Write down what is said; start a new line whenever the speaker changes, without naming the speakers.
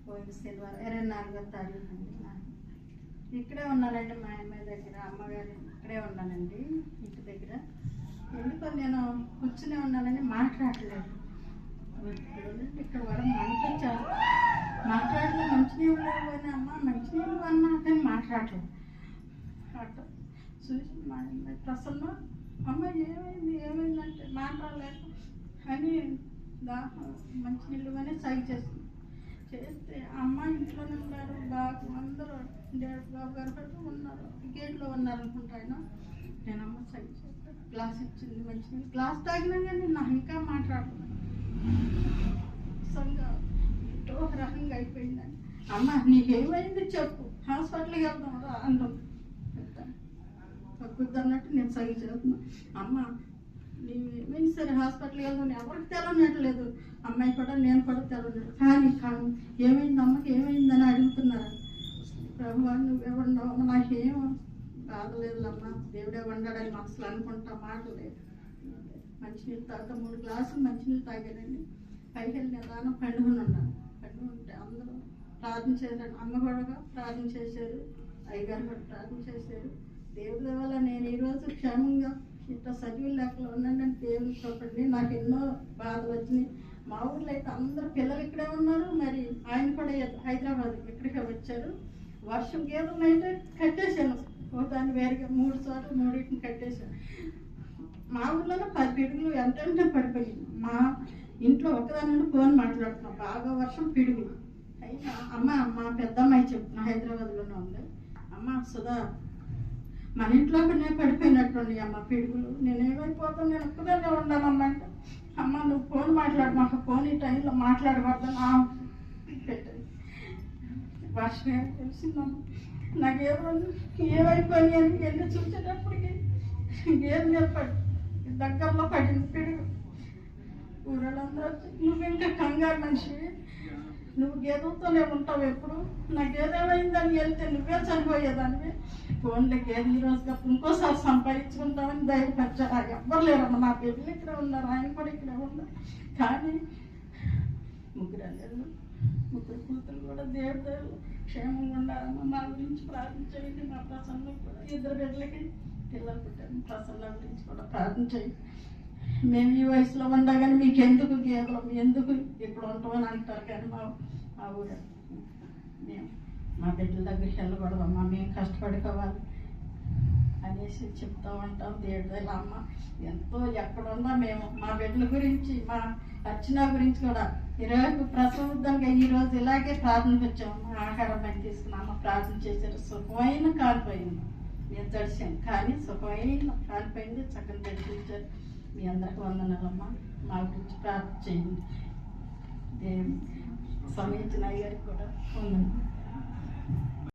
పోయిన శనివారం 24వ తారీఖు అండి. ఇక్కడే ఉన్నానండి, మా అమ్మాయి దగ్గర, అమ్మగారి ఇక్కడే ఉన్నానండి ఇంటి దగ్గర. ఎందుకో నేను కూర్చునే ఉన్నానని మాట్లాడలేదు. ఇక్కడ వరం అనిపించాలి, మాట్లాడలేదు. మంచినీళ్ళు లేవని అమ్మ మంచినీళ్ళు అన్నా కానీ మాట్లాడలేదు. అట్లా చూసి మా అమ్మాయి ప్రసన్న అమ్మ ఏమైందంటే మాట్లాడలేక అని మంచినీళ్ళు కానీ సై చేస్తుంది. చేస్తే అమ్మ ఇంట్లోనే ఉన్నారు, బాబు అందరూ బాబు గారు ఉన్నారు, గేట్లో ఉన్నారు అనుకుంటా. ఆయన నేను అమ్మ సై చేస్తాను, గ్లాస్ ఇచ్చింది మంచినీళ్ళు, గ్లాస్ తాగినా కానీ నాకు ఇంకా మాట్లాడుతున్నాను. ఎంతో రకంగా అయిపోయిందని. అమ్మ నీకేమైంది చెప్పు, హాస్పిటల్కి వెళ్దాం రా అంటుంది. తగ్గుద్ది అన్నట్టు నేను సై చేస్తున్నా. అమ్మ నీవేమైంది సరే హాస్పిటల్కి వెళ్దాం, ఎవరికి తెలవనట్లేదు. అమ్మాయి కూడా నేను కూడా తెలవలేదు. కానీ ఏమైంది అమ్మకి ఏమైందని అడుగుతున్నారు. ప్రభు నువ్వెవన్నావు, నాకేం బాధ లేదులమ్మా, దేవుడే వండాడని మనసులో అనుకుంటా, మాట లేదు. మంచినీళ్ళు తాగుతా 3 గ్లాసులు మంచినీళ్ళు తాగానండి. పైకి వెళ్ళి నిదానం పండుగను ఉన్నాను. పండుగ ఉంటే అందరూ ప్రార్థన చేశారు, అమ్మ కూడా ప్రార్థన చేశారు, అయ్యగారు కూడా ప్రార్థన చేశారు. దేవుడి వల్ల నేను ఈరోజు క్షేమంగా ఇంత సజీవుల లెక్కలో ఉన్నానని దేవుని చూపండి. నాకు ఎన్నో బాధలు వచ్చినాయి. మా ఊర్లో అయితే అందరు పిల్లలు ఇక్కడే ఉన్నారు. మరి ఆయన కూడా హైదరాబాద్ ఇక్కడికే వచ్చారు. వర్షం గేదెలు అయితే కట్టేశాను, దాన్ని వేరుగా 3 చోట్ల 3 కట్టేశాను. మా ఊర్లోనే 10 పిడుగులు ఎంతంటే పడిపోయింది. మా ఇంట్లో ఒకదాని ఫోన్ మాట్లాడుతున్నాం, బాగా వర్షం పిడుగులు. అయినా మా పెద్దమ్మాయి చెప్తున్నా, హైదరాబాద్లోనే ఉంది. అమ్మ సుధా మన ఇంట్లోనే పడిపోయినట్టుండి అమ్మ పిడుగులు, నేనేమైపోతాను, నేను ఒక్కదానే ఉండాలమ్మంటే, అమ్మ నువ్వు ఫోన్ మాట్లాడు, మాకు ఫోన్ ఈ టైంలో మాట్లాడబడతాను పెట్టండి. వర్షమే తెలిసిందమ్మ. నాకేమో ఏమైపోయి అని వెళ్ళి చూసేటప్పటికి ఏం చెప్పాడు, దగ్గరలో పడింది పిడుగు. ఊరలందరూ నువ్వు ఇంకా కంగారు మనిషి, నువ్వు గేదెలతోనే ఉంటావు ఎప్పుడు, నా గేదేమైందని వెళ్తే నువ్వే చనిపోయేదానివి. ఫోన్లో గేదె ఈరోజు ఇంకోసారి సంపాదించుకుంటామని ధైర్యపరిచారు. ఎవ్వరు లేరమ్మా, నా బిడ్డలు ఇక్కడే ఉన్నారు, ఆయన కూడా ఇక్కడే ఉన్నారు. కానీ 3 అల్లెళ్ళు 3 కూతురు కూడా దేవుడు క్షేమంగా ఉండాలమ్మా. మా గురించి ప్రార్థన చేయండి. మా ప్రసన్న కూడా 2 బిడ్డలకి పిల్లలు పుట్టారు, ప్రసన్న గురించి కూడా ప్రార్థన చేయండి. మేము ఈ వయసులో ఉండగానే మీకు ఎందుకు గేదెలు, ఎందుకు ఇప్పుడు ఉంటామని అంటారు. కానీ మా ఊరు మేము మా బిడ్డల దగ్గరికి వెళ్ళకూడదమ్మా, మేము కష్టపడుకోవాలి అనేసి చెప్తూ ఉంటాం. దేవుడు అమ్మ ఎంతో ఎక్కడున్నా మేము మా బిడ్డల గురించి, మా అర్చన గురించి కూడా ఈరోజు ప్రసవద్దానికి ఈరోజు ఇలాగే ప్రార్థనకు వచ్చాము. ఆహారం పని తీసుకున్నాము, ప్రార్థన చేశారు. సుఖమైన కాలిపోయింది, మేము తడిసాం కానీ సుఖమైన కాలిపోయింది. చక్కని తెచ్చారు. మీ అందరికి వందనాలమ్మా. మా గురించి ప్రార్థన చేయండి. దేవుని సమయించిన అయ్యారికి కూడా వందనాలు.